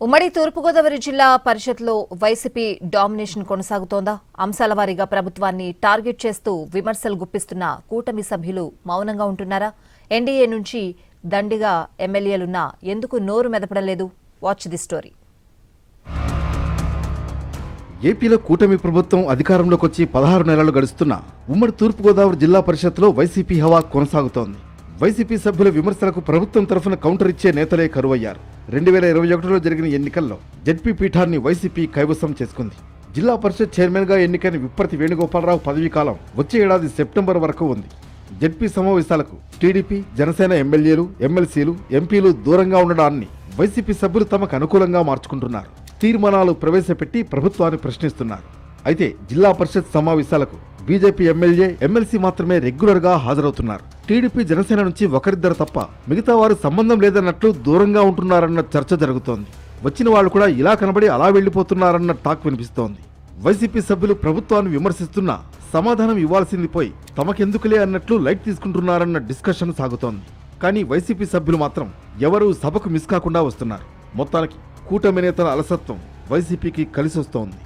ఉమ్మడి తూర్పుగోదావరి జిల్లా పరిషత్లో YCP domination కొనసాగుతోందా? అంశాల వారీగా ప్రభుత్వాన్ని టార్గెట్ చేస్తూ విమర్శలు గుప్పిస్తున్న కూటమి సభ్యులు మౌనంగా ఉంటున్నారా? ఎన్డీఏ నుంచి దండిగా ఎమ్మెల్యేలున్నా ఎందుకు నోరు మెదపడం లేదు? Watch the story. ఏపీలో కూటమి ప్రభుత్వం అధికారంలోకి వచ్చి 16 నెలలు గడుస్తున్నా ఉమ్మడి తూర్పుగోదావరి జిల్లా పరిషత్లో వైసీపీ హవా కొనసాగుతోంది. వైసీపీ సభ్యుల విమర్శలకు ప్రభుత్వం తరఫున కౌంటర్ ఇచ్చే నేతలే కరువయ్యారు. 2021లో జరిగిన ఎన్నికల్లో జెడ్పీ పీఠాన్ని వైసీపీ కైవసం చేసుకుంది. జిల్లా పరిషత్ చైర్మన్ గా ఎన్నికైన విప్పర్తి వేణుగోపాలరావు పదవీ కాలం వచ్చే ఏడాది సెప్టెంబర్ వరకు ఉంది. జెడ్పీ సమావేశాలకు టీడీపీ, జనసేన ఎమ్మెల్యేలు, ఎమ్మెల్సీలు, ఎంపీలు దూరంగా ఉండడాన్ని వైసీపీ సభ్యులు తమకు అనుకూలంగా మార్చుకుంటున్నారు. తీర్మానాలు ప్రవేశపెట్టి ప్రభుత్వాన్ని ప్రశ్నిస్తున్నారు. అయితే జిల్లా పరిషత్ సమావేశాలకు బీజేపీ ఎమ్మెల్యే, ఎమ్మెల్సీ మాత్రమే రెగ్యులర్ గా హాజరవుతున్నారు. టీడీపీ, జనసేన నుంచి ఒకరిద్దరు తప్ప మిగతా వారు సంబంధం లేదన్నట్లు దూరంగా ఉంటున్నారన్న చర్చ జరుగుతోంది. వచ్చిన వాళ్ళు కూడా ఇలా కనబడి అలా వెళ్లిపోతున్నారన్న టాక్ వినిపిస్తోంది. వైసీపీ సభ్యులు ప్రభుత్వాన్ని విమర్శిస్తున్నా సమాధానం ఇవ్వాల్సింది పోయి తమకెందుకులే అన్నట్లు లైట్ తీసుకుంటున్నారన్న డిస్కషన్ సాగుతోంది. కానీ వైసీపీ సభ్యులు మాత్రం ఎవరూ సభకు మిస్ కాకుండా వస్తున్నారు. మొత్తానికి కూటమి నేతల అలసత్వం వైసీపీకి కలిసొస్తోంది.